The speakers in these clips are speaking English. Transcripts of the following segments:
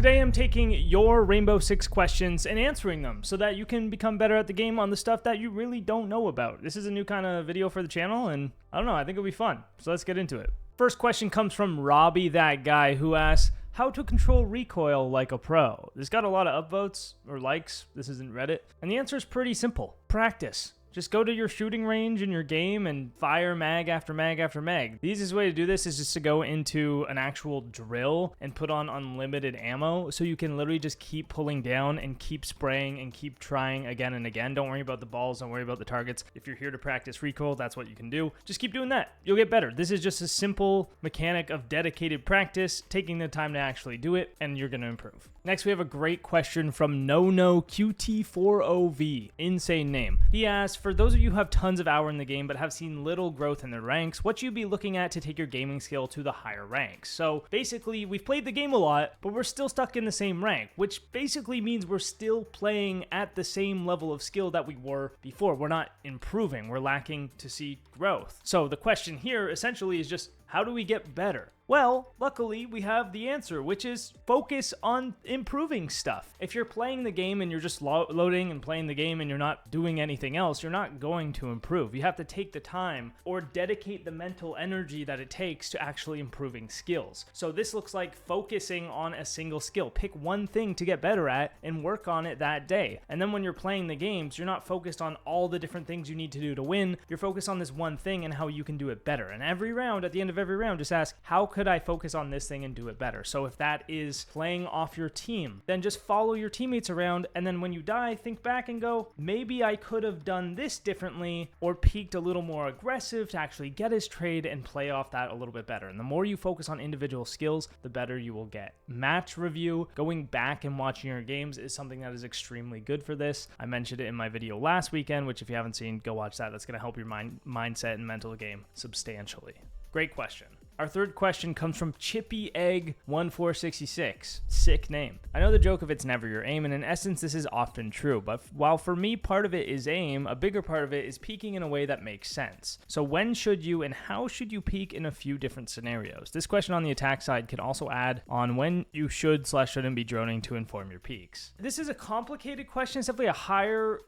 Today I'm taking your Rainbow Six questions and answering them so that you can become better at the game on the stuff that you really don't know about. This is a new kind of video for the channel, and I don't know, I think it'll be fun. So let's get into it. First question comes from Robbie That Guy, who asks, how to control recoil like a pro? This got a lot of upvotes or likes. This isn't Reddit. And the answer is pretty simple. Practice. Just go to your shooting range in your game and fire mag after mag after mag. The easiest way to do this is just to go into an actual drill and put on unlimited ammo so you can literally just keep pulling down and keep spraying and keep trying again and again. Don't worry about the balls, don't worry about the targets. If you're here to practice recoil, that's what you can do. Just keep doing that. You'll get better. This is just a simple mechanic of dedicated practice, taking the time to actually do it, and you're going to improve. Next, we have a great question from NoNoQT40V. Insane name. He asks, for those of you who have tons of hour in the game but have seen little growth in their ranks, what should you be looking at to take your gaming skill to the higher ranks? So basically, we've played the game a lot, but we're still stuck in the same rank, which basically means we're still playing at the same level of skill that we were before. We're not improving. We're lacking to see growth. So the question here essentially is just, how do we get better? Well, luckily, we have the answer, which is focus on improving stuff. If you're playing the game and you're just loading and playing the game and you're not doing anything else, you're not going to improve. You have to take the time or dedicate the mental energy that it takes to actually improving skills. So this looks like focusing on a single skill. Pick one thing to get better at and work on it that day. And then when you're playing the games, you're not focused on all the different things you need to do to win. You're focused on this one thing and how you can do it better. And every round, at the end of every round, just ask, how could I focus on this thing and do it better? So if that is playing off your team, then just follow your teammates around, and then when you die, think back and go, maybe I could have done this differently or peaked a little more aggressive to actually get his trade and play off that a little bit better. And the more you focus on individual skills, the better you will get. Match review, going back and watching your games is something that is extremely good for this. I mentioned it in my video last weekend, which if you haven't seen, go watch that. That's going to help your mindset and mental game substantially. Great question. Our third question comes from Chippy Egg 1466. Sick name. I know the joke of it's never your aim, and in essence this is often true, but while for me part of it is aim, a bigger part of it is peaking in a way that makes sense. So when should you and how should you peak in a few different scenarios? This question on the attack side can also add on when you should/shouldn't be droning to inform your peaks. This is a complicated question. It's definitely a higher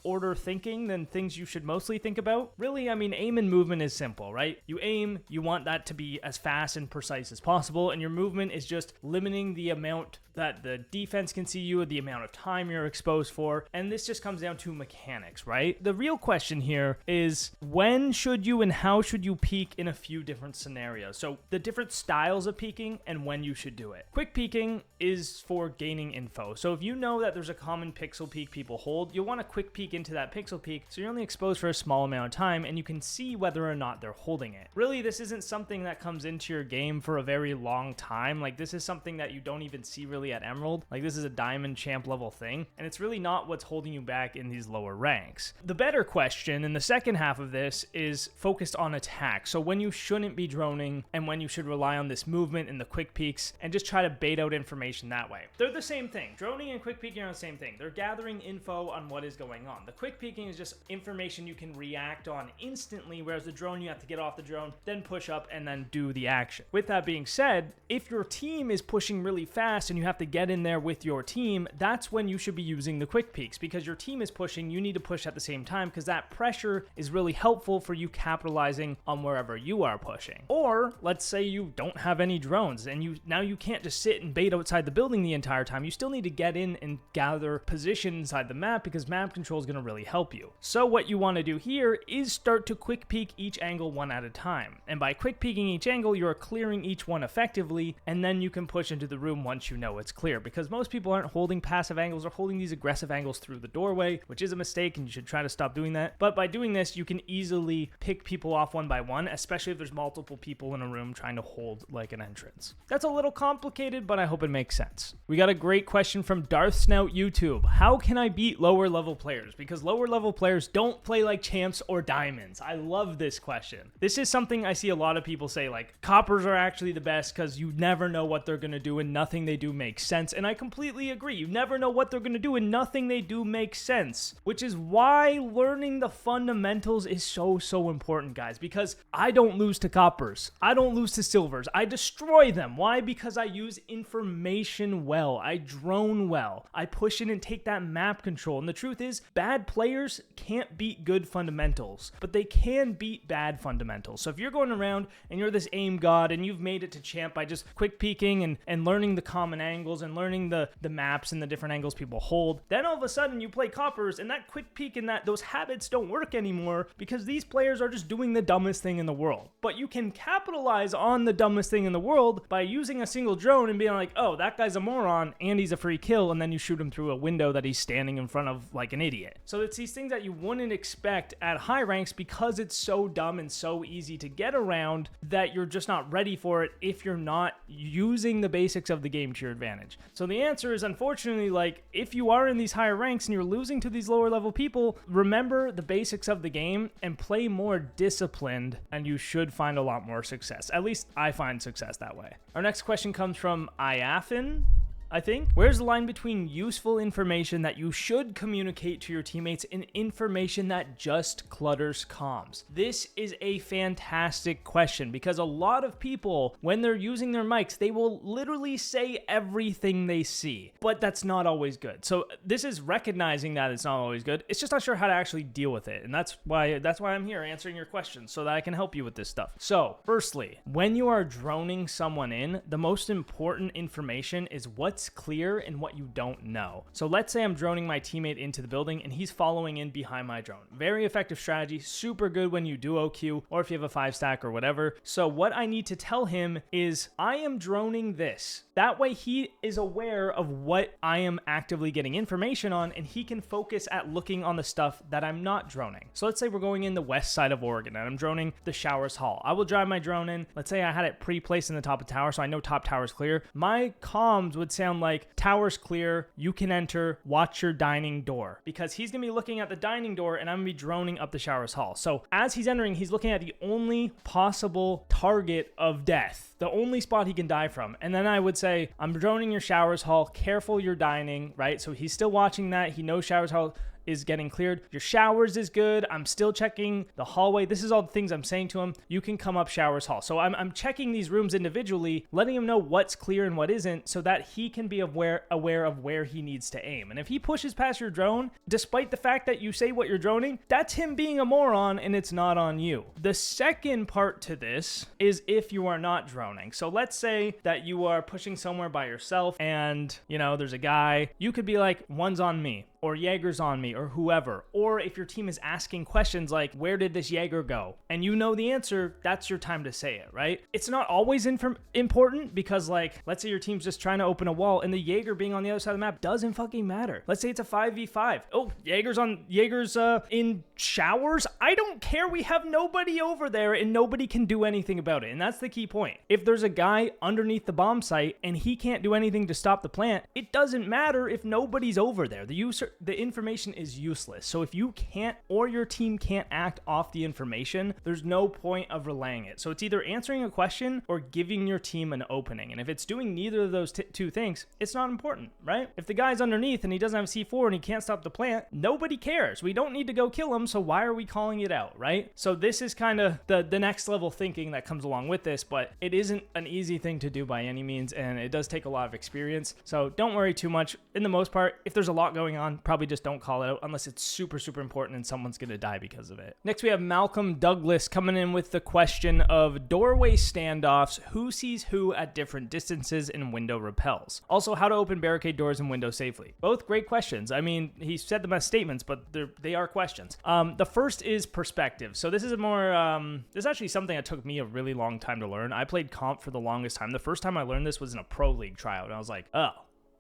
order thinking than things you should mostly think about. Really, I mean, aim and movement is simple, right? You aim, you want that to be as fast and precise as possible, and your movement is just limiting the amount that the defense can see you, the amount of time you're exposed for, and this just comes down to mechanics, right? The real question here is, when should you and how should you peak in a few different scenarios? So the different styles of peaking and when you should do it. Quick peaking is for gaining info. So if you know that there's a common pixel peak people hold, you'll want to quick peek into that pixel peak so you're only exposed for a small amount of time and you can see whether or not they're holding it. Really, this isn't something that comes into your game for a very long time. Like, this is something that you don't even see really at Emerald. Like, this is a diamond champ level thing, and it's really not what's holding you back in these lower ranks. The better question in the second half of this is focused on attack. So when you shouldn't be droning and when you should rely on this movement and the quick peeks and just try to bait out information that way. They're the same thing. Droning and quick peeking are the same thing. They're gathering info on what is going on. The quick peeking is just information you can react on instantly, whereas the drone, you have to get off the drone, then push up and then do the action. With that being said, if your team is pushing really fast and you have to get in there with your team, that's when you should be using the quick peeks, because your team is pushing, you need to push at the same time, because that pressure is really helpful for you capitalizing on wherever you are pushing. Or let's say you don't have any drones and now you can't just sit and bait outside the building the entire time. You still need to get in and gather position inside the map, because map control is going to really help you. So what you want to do here is start to quick peek each angle one at a time, and by quick peeking each angle, you're clearing each one effectively, and then you can push into the room once you know it's clear, because most people aren't holding passive angles, they're holding these aggressive angles through the doorway, which is a mistake and you should try to stop doing that. But by doing this, you can easily pick people off one by one, especially if there's multiple people in a room trying to hold like an entrance. That's a little complicated, but I hope it makes sense. We got a great question from Darth Snout YouTube. How can I beat lower level players? Because lower level players don't play like champs or diamonds. I love this question. This is something I see a lot of people people say like coppers are actually the best because you never know what they're going to do and nothing they do makes sense. And I completely agree. You never know what they're going to do and nothing they do makes sense, which is why learning the fundamentals is so important, guys, because I don't lose to coppers. I don't lose to silvers. I destroy them. Why? Because I use information well. I drone well. I push in and take that map control. And the truth is, bad players can't beat good fundamentals, but they can beat bad fundamentals. So if you're going around and you're this aim god and you've made it to champ by just quick peeking and learning the common angles and learning the maps and the different angles people hold, then all of a sudden you play coppers and that quick peek and those habits don't work anymore because these players are just doing the dumbest thing in the world. But you can capitalize on the dumbest thing in the world by using a single drone and being like, oh, that guy's a moron and he's a free kill, and then you shoot him through a window that he's standing in front of like an idiot. So it's these things that you wouldn't expect at high ranks because it's so dumb and so easy to get around that you're just not ready for it if you're not using the basics of the game to your advantage. So the answer is, unfortunately, like if you are in these higher ranks and you're losing to these lower level people, remember the basics of the game and play more disciplined, and you should find a lot more success. At least I find success that way. Our next question comes from Iafin, I think. Where's the line between useful information that you should communicate to your teammates and information that just clutters comms? This is a fantastic question because a lot of people, when they're using their mics, they will literally say everything they see, but that's not always good. So this is recognizing that it's not always good. It's just not sure how to actually deal with it. And that's why I'm here answering your questions so that I can help you with this stuff. So firstly, when you are droning someone in, the most important information is what's clear and what you don't know. So let's say I'm droning my teammate into the building and he's following in behind my drone. Very effective strategy, super good when you duo queue or if you have a 5-stack or whatever. So what I need to tell him is I am droning this. That way he is aware of what I am actively getting information on and he can focus at looking on the stuff that I'm not droning. So let's say we're going in the west side of Oregon and I'm droning the Showers Hall. I will drive my drone in. Let's say I had it pre-placed in the top of tower so I know top tower is clear. My comms would sound like tower's clear, you can enter, watch your dining door, because he's gonna be looking at the dining door and I'm gonna be droning up the Showers Hall. So as he's entering, he's looking at the only possible target of death, the only spot he can die from. And then I would say, I'm droning your Showers Hall, careful your dining, right? So he's still watching that. He knows Showers Hall is getting cleared. Your showers is good. I'm still checking the hallway. This is all the things I'm saying to him. You can come up Showers Hall. So I'm checking these rooms individually, letting him know what's clear and what isn't so that he can be aware of where he needs to aim. And if he pushes past your drone, despite the fact that you say what you're droning, that's him being a moron and it's not on you. The second part to this is if you are not droning. So let's say that you are pushing somewhere by yourself and, there's a guy. You could be like, one's on me, or Jaeger's on me, or whoever. Or if your team is asking questions like, where did this Jaeger go? And you know the answer, that's your time to say it, right? It's not always important because, like, let's say your team's just trying to open a wall and the Jaeger being on the other side of the map doesn't fucking matter. Let's say it's a 5v5. Oh, Jaeger's in showers. I don't care. We have nobody over there and nobody can do anything about it. And that's the key point. If there's a guy underneath the bomb site and he can't do anything to stop the plant, it doesn't matter if nobody's over there. The information is useless. So if you can't or your team can't act off the information, there's no point of relaying it. So it's either answering a question or giving your team an opening. And if it's doing neither of those two things, it's not important, right? If the guy's underneath and he doesn't have C4 and he can't stop the plant, nobody cares. We don't need to go kill him, so why are we calling it out, right? So this is kind of the next level thinking that comes along with this, but it isn't an easy thing to do by any means, and it does take a lot of experience. So don't worry too much. In the most part, if there's a lot going on, probably just don't call it out unless it's super important and someone's gonna die because of it. Next we have Malcolm Douglas coming in with the question of doorway standoffs, who sees who at different distances and window repels. Also, how to open barricade doors and windows safely. Both great questions. I mean, he said them as statements, but they are questions. The first is perspective. So this is this is actually something that took me a really long time to learn. I played comp for the longest time. The first time I learned this was in a pro league tryout and I was like, oh.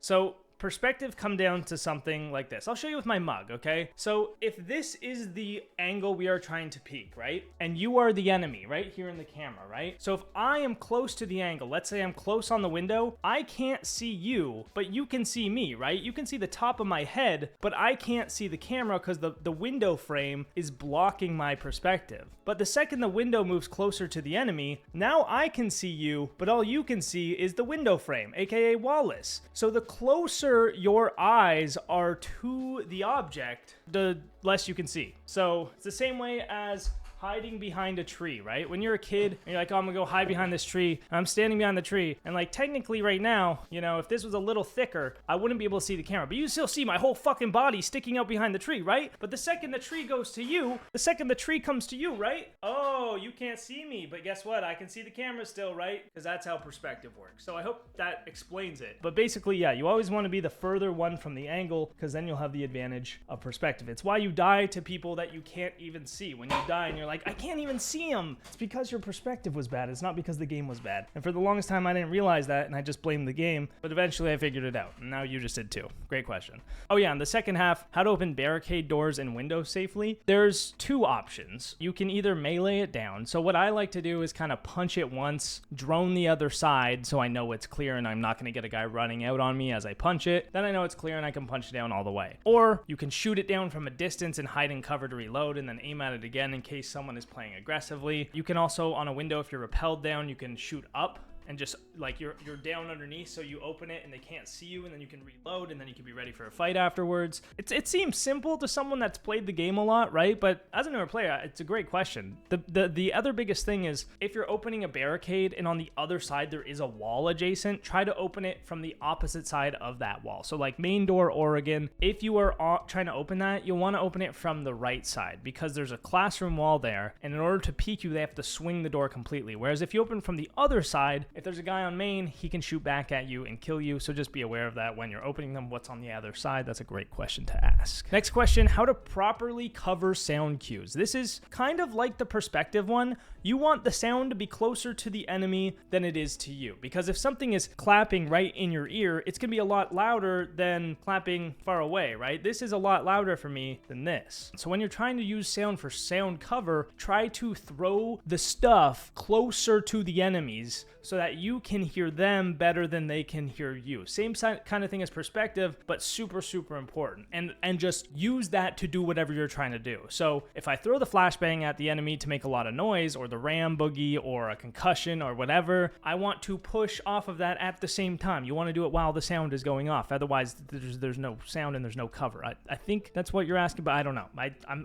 So perspective come down to something like this. I'll show you with my mug, okay? So if this is the angle we are trying to peek, right? And you are the enemy right here in the camera, right? So if I am close to the angle, let's say I'm close on the window, I can't see you, but you can see me, right? You can see the top of my head, but I can't see the camera because the window frame is blocking my perspective. But the second the window moves closer to the enemy, now I can see you, but all you can see is the window frame, aka Wallace. So the closer your eyes are to the object, the less you can see. So it's the same way as hiding behind a tree, right? When you're a kid and you're like, oh, I'm gonna go hide behind this tree, and I'm standing behind the tree, and like technically right now, you know, if this was a little thicker, I wouldn't be able to see the camera, but you still see my whole fucking body sticking out behind the tree, right? But the second the tree goes to you, the second the tree comes to you, right? Oh, you can't see me, but guess what? I can see the camera still, right? Because that's how perspective works. So I hope that explains it. But basically, yeah, you always want to be the further one from the angle, because then you'll have the advantage of perspective. It's why you die to people that you can't even see. When you die and you're like, I can't even see him. It's because your perspective was bad. It's not because the game was bad. And for the longest time, I didn't realize that, and I just blamed the game. But eventually, I figured it out. And now you just did too. Great question. Oh yeah, in the second half, how to open barricade doors and windows safely. There's two options. You can either melee it down. So what I like to do is kind of punch it once, drone the other side so I know it's clear and I'm not going to get a guy running out on me as I punch it. Then I know it's clear and I can punch it down all the way. Or you can shoot it down from a distance and hide in cover to reload and then aim at it again in case someone is playing aggressively. You can also, on a window, if you're rappelled down, you can shoot up and just like you're down underneath, so you open it and they can't see you, and then you can reload and then you can be ready for a fight afterwards. It seems simple to someone that's played the game a lot, right? But as a newer player, it's a great question. The other biggest thing is if you're opening a barricade and on the other side there is a wall adjacent, try to open it from the opposite side of that wall. So like main door Oregon, if you are trying to open that, you'll want to open it from the right side because there's a classroom wall there, and in order to peek you, they have to swing the door completely. Whereas if you open from the other side, if there's a guy on main, he can shoot back at you and kill you. So just be aware of that when you're opening them. What's on the other side? That's a great question to ask. Next question, how to properly cover sound cues. This is kind of like the perspective one. You want the sound to be closer to the enemy than it is to you, because if something is clapping right in your ear, it's going to be a lot louder than clapping far away, right? This is a lot louder for me than this. So when you're trying to use sound for sound cover, try to throw the stuff closer to the enemies so that you can hear them better than they can hear you. Same kind of thing as perspective, but super, super important. And just use that to do whatever you're trying to do. So if I throw the flashbang at the enemy to make a lot of noise, or the ram boogie, or a concussion, or whatever, I want to push off of that at the same time. You want to do it while the sound is going off. Otherwise, there's no sound and there's no cover. I think that's what you're asking, but I don't know.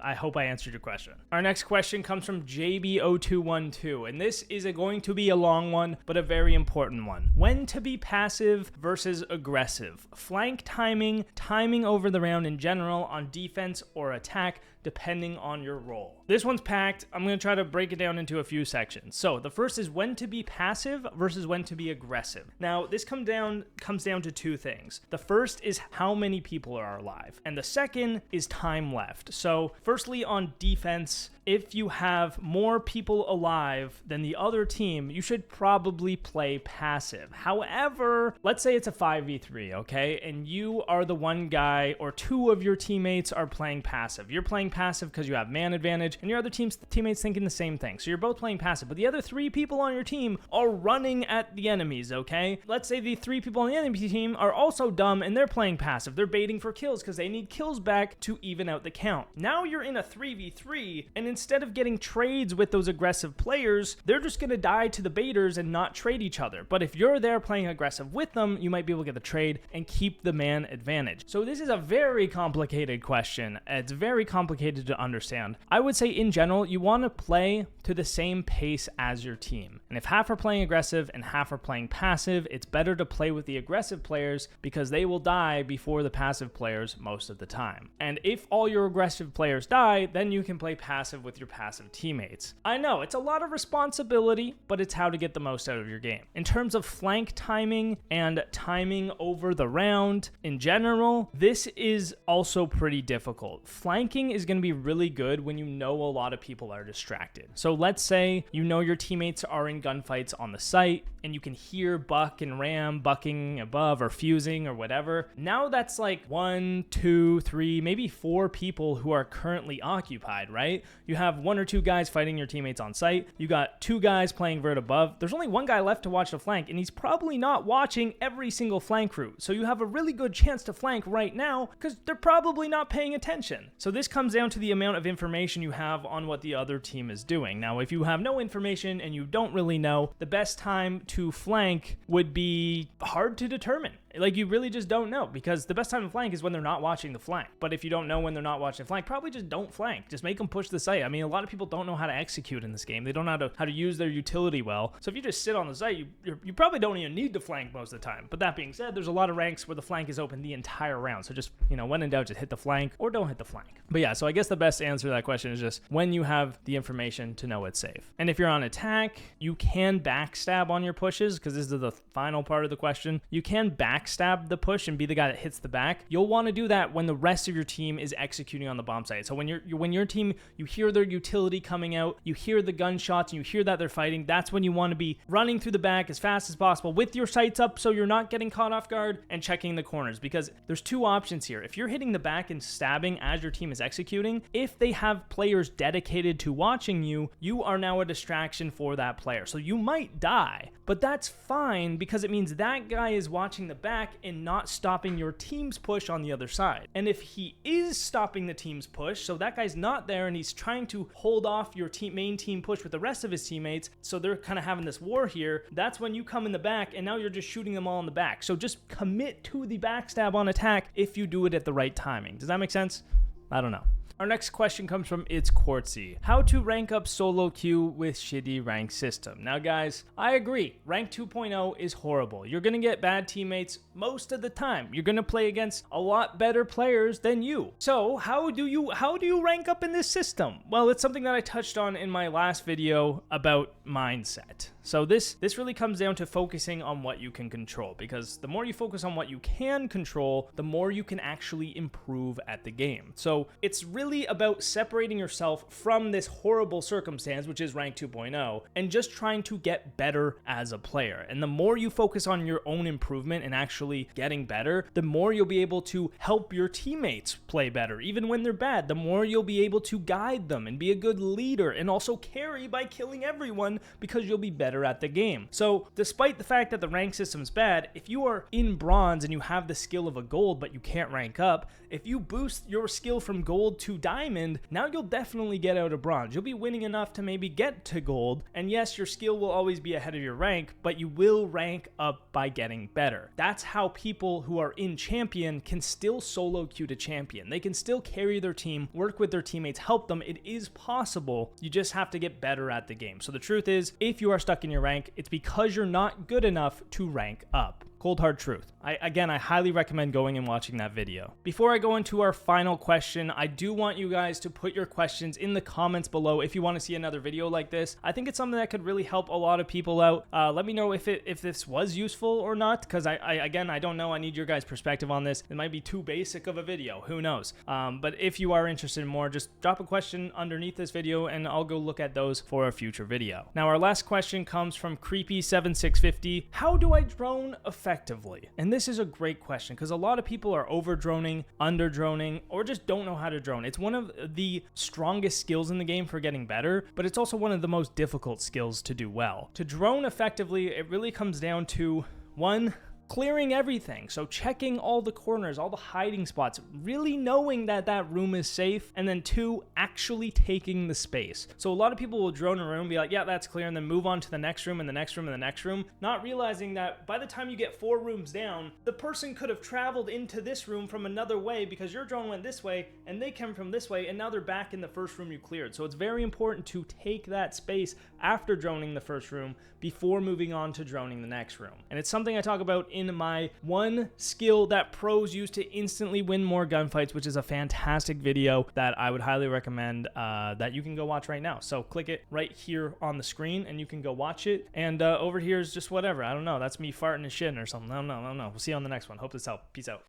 I hope I answered your question. Our next question comes from JB0212, and this is going to be a long one, but a very important one. When to be passive versus aggressive. Flank timing, timing over the round in general on defense or attack, depending on your role. This one's packed. I'm going to try to break it down into a few sections. So the first is when to be passive versus when to be aggressive. Now, this comes down to two things. The first is how many people are alive, and the second is time left. So firstly, on defense, if you have more people alive than the other team, you should probably play passive. However, let's say it's a 5v3, okay? And you are the one guy, or two of your teammates are playing passive. You're playing passive because you have man advantage, and your other teammates thinking the same thing. So you're both playing passive, but the other three people on your team are running at the enemies, okay? Let's say the three people on the enemy team are also dumb and they're playing passive. They're baiting for kills because they need kills back to even out the count. Now you're in a 3v3, and instead of getting trades with those aggressive players, they're just going to die to the baiters and not trade each other. But if you're there playing aggressive with them, you might be able to get the trade and keep the man advantage. So this is a very complicated question. It's very complicated to understand. I would say in general, you want to play to the same pace as your team. And if half are playing aggressive and half are playing passive, it's better to play with the aggressive players because they will die before the passive players most of the time. And if all your aggressive players die, then you can play passive with your passive teammates. I know it's a lot of responsibility, but it's how to get the most out of your game. In terms of flank timing and timing over the round in general, this is also pretty difficult. Flanking is going going to be really good when you know a lot of people are distracted. So let's say you know your teammates are in gunfights on the site and you can hear Buck and Ram bucking above or fusing or whatever. Now that's like 1, 2, 3, maybe 4 people who are currently occupied, right? You have 1 or 2 guys fighting your teammates on site. You got 2 guys playing vert above. There's only 1 guy left to watch the flank, and he's probably not watching every single flank route. So you have a really good chance to flank right now because they're probably not paying attention. So this comes down to the amount of information you have on what the other team is doing. Now, if you have no information and you don't really know, the best time to flank would be hard to determine. Like, you really just don't know, because the best time to flank is when they're not watching the flank. But if you don't know when they're not watching the flank, probably just don't flank. Just make them push the site. I mean, a lot of people don't know how to execute in this game. They don't know how to use their utility well. So if you just sit on the site, you probably don't even need to flank most of the time. But that being said, there's a lot of ranks where the flank is open the entire round. So just, when in doubt, just hit the flank or don't hit the flank. But yeah, so I guess the best answer to that question is just when you have the information to know it's safe. And if you're on attack, you can backstab on your pushes, because this is the final part of the question. You can backstab the push and be the guy that hits the back. You'll want to do that when the rest of your team is executing on the bomb site. So when your team, you hear their utility coming out, you hear the gunshots, and you hear that they're fighting, that's when you want to be running through the back as fast as possible with your sights up so you're not getting caught off guard, and checking the corners, because there's 2 options here. If you're hitting the back and stabbing as your team is executing, if they have players dedicated to watching you, you are now a distraction for that player. So you might die, but that's fine, because it means that guy is watching the back and not stopping your team's push on the other side. And if he is stopping the team's push, so that guy's not there and he's trying to hold off your main team push with the rest of his teammates, so they're kind of having this war here, that's when you come in the back and now you're just shooting them all in the back. So just commit to the backstab on attack if you do it at the right timing. Does that make sense? I don't know. Our next question comes from It's Quartzy. How to rank up solo queue with shitty rank system. Now guys, I agree. Rank 2.0 is horrible. You're going to get bad teammates most of the time. You're going to play against a lot better players than you. So how do you rank up in this system? Well, it's something that I touched on in my last video about mindset. So this really comes down to focusing on what you can control, because the more you focus on what you can control, the more you can actually improve at the game. So it's really about separating yourself from this horrible circumstance, which is rank 2.0, and just trying to get better as a player. And the more you focus on your own improvement and actually getting better, the more you'll be able to help your teammates play better. Even when they're bad, the more you'll be able to guide them and be a good leader, and also carry by killing everyone, because you'll be better at the game. So despite the fact that the rank system's bad, if you are in bronze and you have the skill of a gold but you can't rank up, if you boost your skill from gold to diamond, now you'll definitely get out of bronze. You'll be winning enough to maybe get to gold, and yes, your skill will always be ahead of your rank, but you will rank up by getting better. That's how people who are in champion can still solo queue to champion. They can still carry their team, work with their teammates, help them. It is possible. You just have to get better at the game. So the truth is, if you are stuck in your rank, it's because you're not good enough to rank up. Cold hard truth. I highly recommend going and watching that video. Before I go into our final question, I do want you guys to put your questions in the comments below if you want to see another video like this. I think it's something that could really help a lot of people out. Let me know if this was useful or not, because I don't know. I need your guys' perspective on this. It might be too basic of a video. Who knows? But if you are interested in more, just drop a question underneath this video and I'll go look at those for a future video. Now, our last question comes from Creepy7650. How do I drone effectively? And this is a great question, because a lot of people are over droning, under droning, or just don't know how to drone. It's one of the strongest skills in the game for getting better, but it's also one of the most difficult skills to do well. To drone effectively, it really comes down to 1, clearing everything. So checking all the corners, all the hiding spots, really knowing that that room is safe. And then 2, actually taking the space. So a lot of people will drone a room, be like, yeah, that's clear, and then move on to the next room and the next room and the next room, not realizing that by the time you get 4 rooms down, the person could have traveled into this room from another way, because your drone went this way and they came from this way, and now they're back in the first room you cleared. So it's very important to take that space after droning the first room before moving on to droning the next room. And it's something I talk about in my 1 skill that pros use to instantly win more gunfights, which is a fantastic video that I would highly recommend that you can go watch right now. So click it right here on the screen and you can go watch it. And over here is just whatever. I don't know. That's me farting and shitting or something. I don't know. We'll see you on the next one. Hope this helped. Peace out.